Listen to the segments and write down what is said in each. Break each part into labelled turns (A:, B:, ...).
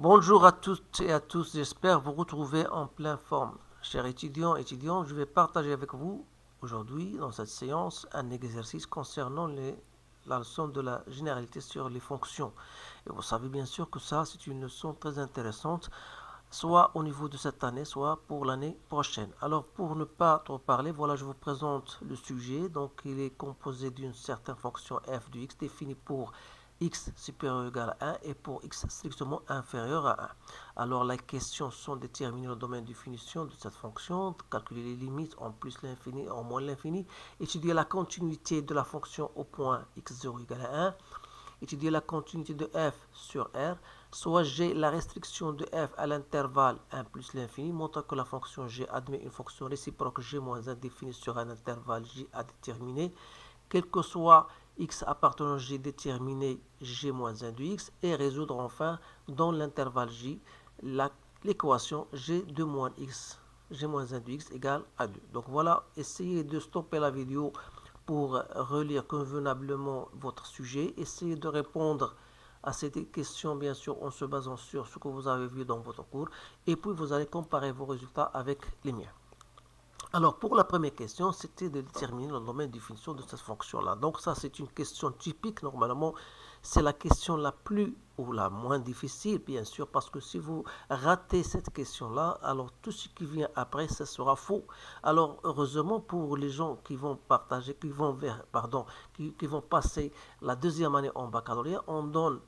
A: Bonjour à toutes et à tous, j'espère vous retrouver en pleine forme. Chers étudiants et étudiantes, je vais partager avec vous aujourd'hui, dans cette séance, un exercice concernant la leçon de la généralité sur les fonctions. Et vous savez bien sûr que ça, c'est une leçon très intéressante, soit au niveau de cette année, soit pour l'année prochaine. Alors, pour ne pas trop parler, voilà, je vous présente le sujet. Donc, il est composé d'une certaine fonction f de x définie pour x supérieur ou égal à 1 et pour x strictement inférieur à 1. Alors, les questions sont déterminer le domaine de définition de cette fonction, calculer les limites en plus l'infini, en moins l'infini, étudier la continuité de la fonction au point x0 égale à 1, étudier la continuité de f sur R, soit G la restriction de f à l'intervalle 1 plus l'infini, montre que la fonction G admet une fonction réciproque G moins 1 définie sur un intervalle J à déterminer, quel que soit x appartenant à G déterminé G moins 1 de x, et résoudre enfin dans l'intervalle J l'équation G de moins x, G moins 1 de x égale à 2. Donc voilà, essayez de stopper la vidéo pour relire convenablement votre sujet. Essayez de répondre à cette question, bien sûr, en se basant sur ce que vous avez vu dans votre cours. Et puis, vous allez comparer vos résultats avec les miens. Alors, pour la première question, c'était de déterminer le domaine de définition de cette fonction-là. Donc, ça, c'est une question typique. Normalement, c'est la question la plus ou la moins difficile, bien sûr, parce que si vous ratez cette question-là, alors tout ce qui vient après, ce sera faux. Alors, heureusement pour les gens qui vont partager, qui vont passer la deuxième année en baccalauréat, on donne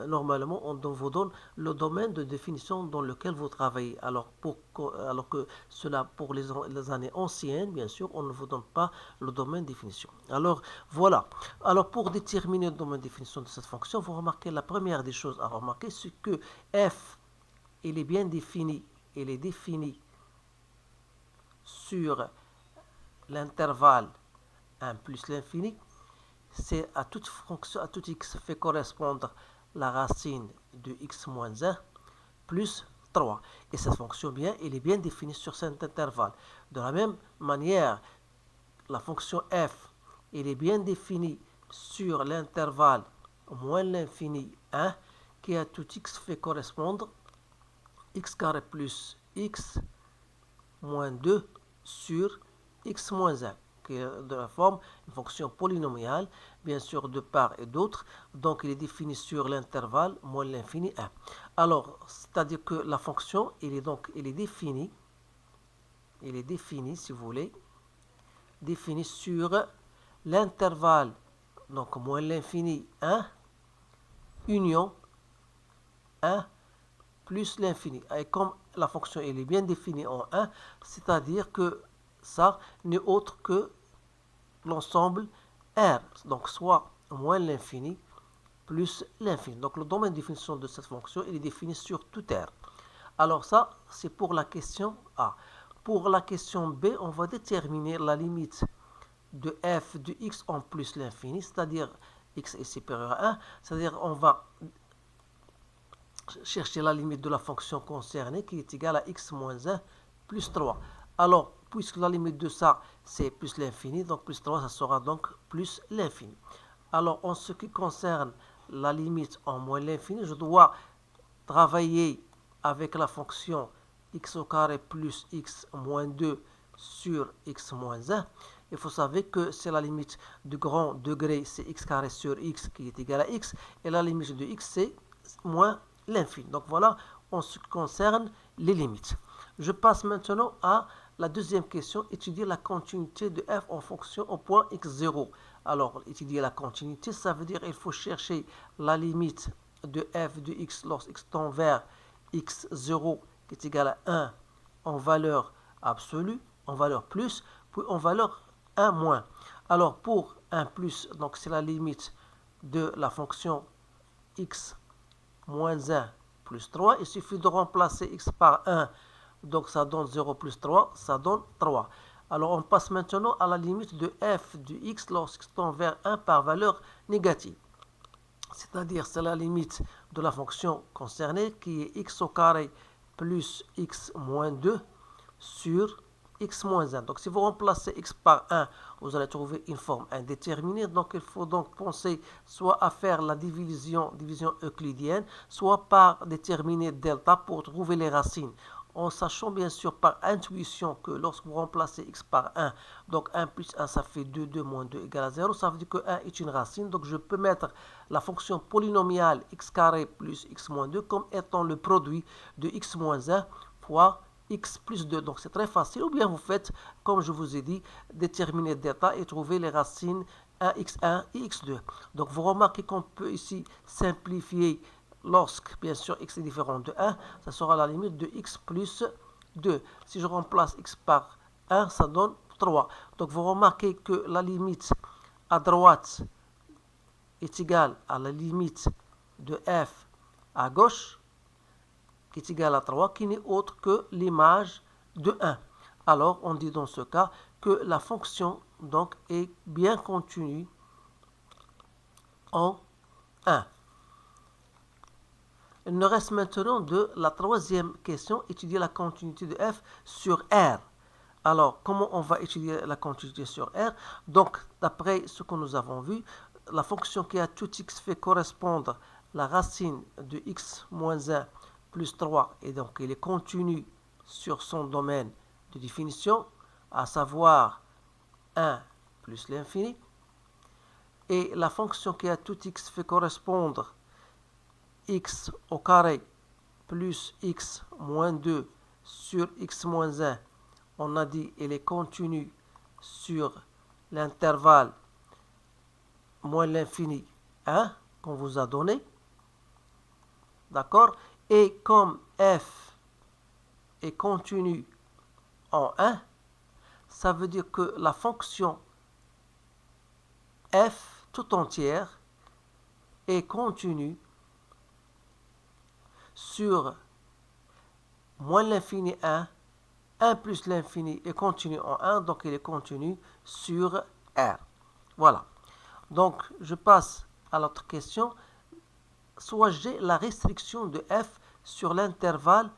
A: normalement, on vous donne le domaine de définition dans lequel vous travaillez. Alors que cela, pour les années anciennes, bien sûr, on ne vous donne pas le domaine de définition. Alors, voilà. Alors, pour déterminer le domaine de définition de cette fonction, vous remarquez la première des choses à remarquer, c'est que f, il est bien défini, il est défini sur l'intervalle 1 plus l'infini. C'est à toute fonction, à tout x fait correspondre la racine de x moins 1 plus 3. Et cette fonction, bien, elle est bien définie sur cet intervalle. De la même manière, la fonction f, elle est bien définie sur l'intervalle moins l'infini 1, qui à tout x fait correspondre x carré plus x moins 2 sur x moins 1, qui est de la forme une fonction polynomiale, bien sûr de part et d'autre, donc il est défini sur l'intervalle moins l'infini 1. Alors, c'est-à-dire que la fonction, elle est définie, si vous voulez, définie sur l'intervalle, donc moins l'infini 1, union 1 plus l'infini. Et comme la fonction elle est bien définie en 1, c'est-à-dire que ça n'est autre que l'ensemble R, donc soit moins l'infini plus l'infini. Donc le domaine de définition de cette fonction, il est défini sur tout R. Alors ça, c'est pour la question A. Pour la question B, on va déterminer la limite de f de x en plus l'infini, c'est-à-dire x est supérieur à 1, c'est-à-dire on va chercher la limite de la fonction concernée qui est égale à x moins 1 plus 3. Alors, puisque la limite de ça, c'est plus l'infini, donc plus 3, ça sera donc plus l'infini. Alors, en ce qui concerne la limite en moins l'infini, je dois travailler avec la fonction x au carré plus x moins 2 sur x moins 1. Il faut savoir que c'est la limite du grand degré, c'est x carré sur x qui est égal à x, et la limite de x, c'est moins l'infini. Donc voilà, en ce qui concerne les limites. Je passe maintenant à la deuxième question, étudier la continuité de f en fonction au point x0. Alors, étudier la continuité, ça veut dire qu'il faut chercher la limite de f de x lorsque x tend vers x0 qui est égal à 1 en valeur absolue, en valeur plus, puis en valeur 1 moins. Alors, pour 1 plus, donc c'est la limite de la fonction x moins 1 plus 3, il suffit de remplacer x par 1, donc ça donne 0 plus 3, ça donne 3. Alors on passe maintenant à la limite de f de x lorsqu'il tend vers 1 par valeur négative. C'est-à-dire c'est la limite de la fonction concernée qui est x au carré plus x moins 2 sur x moins 1. Donc si vous remplacez x par 1, vous allez trouver une forme indéterminée. Donc il faut donc penser soit à faire la division euclidienne, soit par déterminer delta pour trouver les racines. En sachant bien sûr par intuition que lorsque vous remplacez x par 1, donc 1 plus 1 ça fait 2, 2 moins 2 égale à 0, ça veut dire que 1 est une racine, donc je peux mettre la fonction polynomiale x carré plus x moins 2 comme étant le produit de x moins 1 fois x plus 2, donc c'est très facile, ou bien vous faites, comme je vous ai dit, déterminer delta et trouver les racines 1x1 et x2. Donc vous remarquez qu'on peut ici simplifier lorsque, bien sûr, x est différent de 1, ça sera la limite de x plus 2. Si je remplace x par 1, ça donne 3. Donc vous remarquez que la limite à droite est égale à la limite de f à gauche, qui est égale à 3, qui n'est autre que l'image de 1. Alors, on dit dans ce cas que la fonction donc, est bien contenue en 1. Il nous reste maintenant de la troisième question, étudier la continuité de f sur R. Alors, comment on va étudier la continuité sur R? Donc, d'après ce que nous avons vu, la fonction qui a tout x fait correspondre la racine de x moins 1 plus 3, et donc il est continu sur son domaine de définition, à savoir 1 plus l'infini. Et la fonction qui a tout x fait correspondre x au carré plus x moins 2 sur x moins 1, on a dit elle est continue sur l'intervalle moins l'infini 1 qu'on vous a donné. D'accord? Et comme f est continue en 1, ça veut dire que la fonction f tout entière est continue sur moins l'infini 1, 1 plus l'infini est continu en 1, donc il est continu sur R. Voilà. Donc, je passe à l'autre question. Soit j'ai la restriction de f sur l'intervalle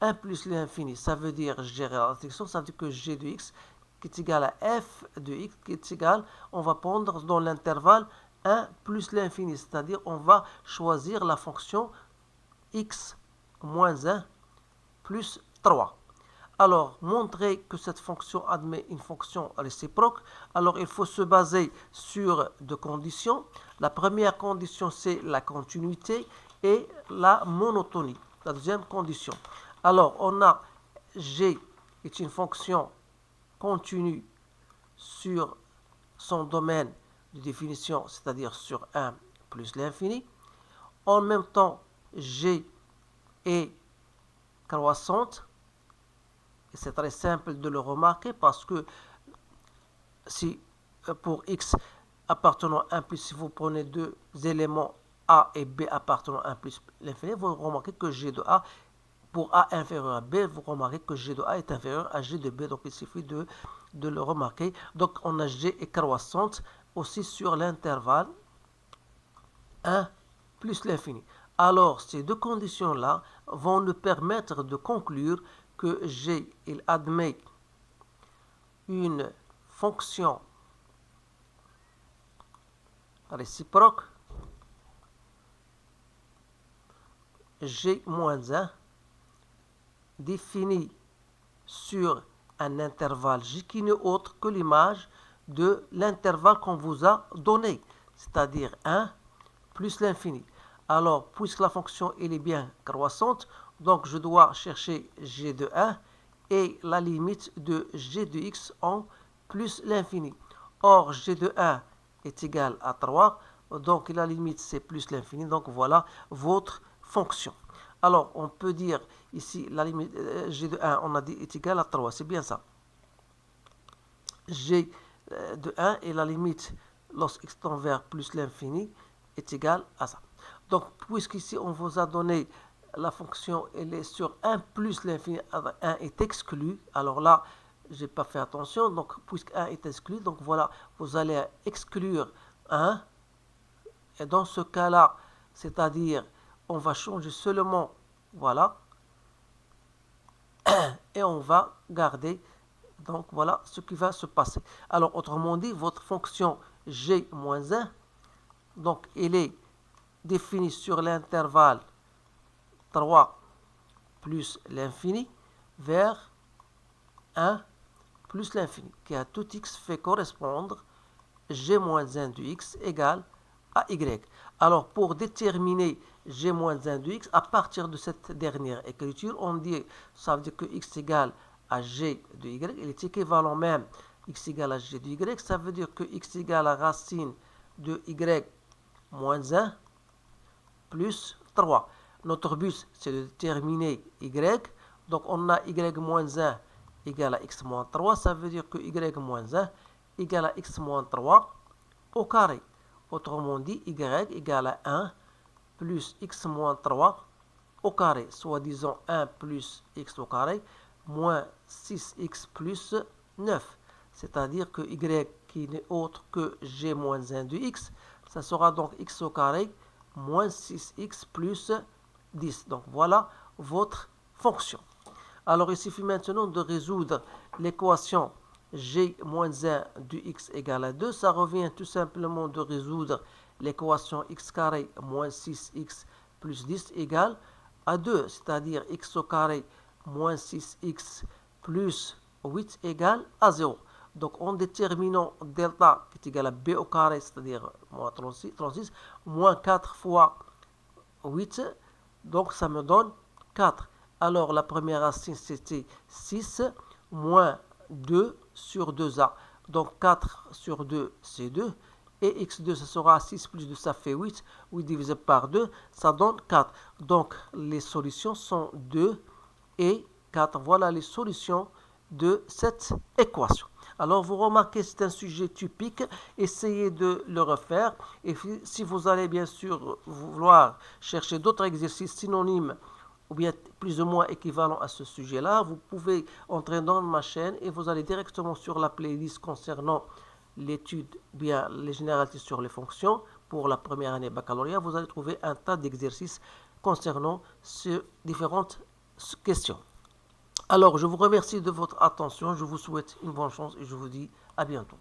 A: 1 plus l'infini. Ça veut dire, j'ai la restriction, ça veut dire que g de x qui est égal à f de x qui est égal, on va prendre dans l'intervalle 1 plus l'infini. C'est-à-dire, on va choisir la fonction x moins 1 plus 3. Alors, montrer que cette fonction admet une fonction réciproque, alors il faut se baser sur deux conditions. La première condition, c'est la continuité et la monotonie. La deuxième condition. Alors, on a g est une fonction continue sur son domaine de définition, c'est-à-dire sur 1 plus l'infini. En même temps, g est croissante. Et c'est très simple de le remarquer parce que si pour x appartenant à 1 plus, si vous prenez deux éléments a et b appartenant à 1 plus l'infini, vous remarquez que g de a, pour a inférieur à b, vous remarquez que g de a est inférieur à g de b. Donc il suffit de le remarquer. Donc on a g est croissante aussi sur l'intervalle 1 plus l'infini. Alors ces deux conditions-là vont nous permettre de conclure que g, il admet une fonction réciproque g moins 1 définie sur un intervalle j qui n'est autre que l'image de l'intervalle qu'on vous a donné, c'est-à-dire 1 plus l'infini. Alors, puisque la fonction elle est bien croissante, donc je dois chercher g de 1 et la limite de g de x en plus l'infini. Or, g de 1 est égal à 3, donc la limite c'est plus l'infini, donc voilà votre fonction. Alors, on peut dire ici, la limite g de 1, on a dit, est égal à 3, c'est bien ça. G de 1 et la limite, lorsqu'x tend vers plus l'infini, est égal à ça. Donc, puisqu'ici, on vous a donné la fonction, elle est sur 1 plus l'infini, 1 est exclu. Alors là, je n'ai pas fait attention. Donc, puisque 1 est exclu, donc voilà, vous allez exclure 1. Et dans ce cas-là, c'est-à-dire, on va changer seulement, voilà, et on va garder Donc voilà ce qui va se passer. Alors autrement dit, votre fonction g-1, donc elle est définie sur l'intervalle 3 plus l'infini vers 1 plus l'infini, qui à tout x fait correspondre g-1 de x égale à y. Alors pour déterminer g-1 de x, à partir de cette dernière écriture, on dit, ça veut dire que x égale à g de y, il est équivalent même x égale à g de y, ça veut dire que x égale à racine de y moins 1 plus 3. Notre but, c'est de déterminer y, donc on a y moins 1 égale à x moins 3, ça veut dire que y moins 1 égale à x moins 3 au carré. Autrement dit, y égale à 1 plus x moins 3 au carré, soit disant 1 plus x au carré, moins 6x plus 9. C'est-à-dire que y qui n'est autre que g moins 1 de x, ça sera donc x au carré moins 6x plus 10. Donc voilà votre fonction. Alors il suffit maintenant de résoudre l'équation g moins 1 de x égale à 2. Ça revient tout simplement de résoudre l'équation x carré moins 6x plus 10 égale à 2. C'est-à-dire x au carré moins 6x plus 8 égale à 0. Donc en déterminant delta qui est égal à b au carré, c'est-à-dire moins 36, moins 4 fois 8, donc ça me donne 4. Alors la première racine c'était 6, moins 2 sur 2a. Donc 4 sur 2 c'est 2. Et x2 ce sera 6 plus 2 ça fait 8. 8 divisé par 2 ça donne 4. Donc les solutions sont 2 et 4. Voilà les solutions de cette équation. Alors vous remarquez, c'est un sujet typique, essayez de le refaire. Et si vous allez bien sûr vouloir chercher d'autres exercices synonymes ou bien plus ou moins équivalents à ce sujet-là, vous pouvez entrer dans ma chaîne et vous allez directement sur la playlist concernant l'étude, bien les généralités sur les fonctions pour la première année baccalauréat. Vous allez trouver un tas d'exercices concernant ces différentes questions. Alors, je vous remercie de votre attention, je vous souhaite une bonne chance et je vous dis à bientôt.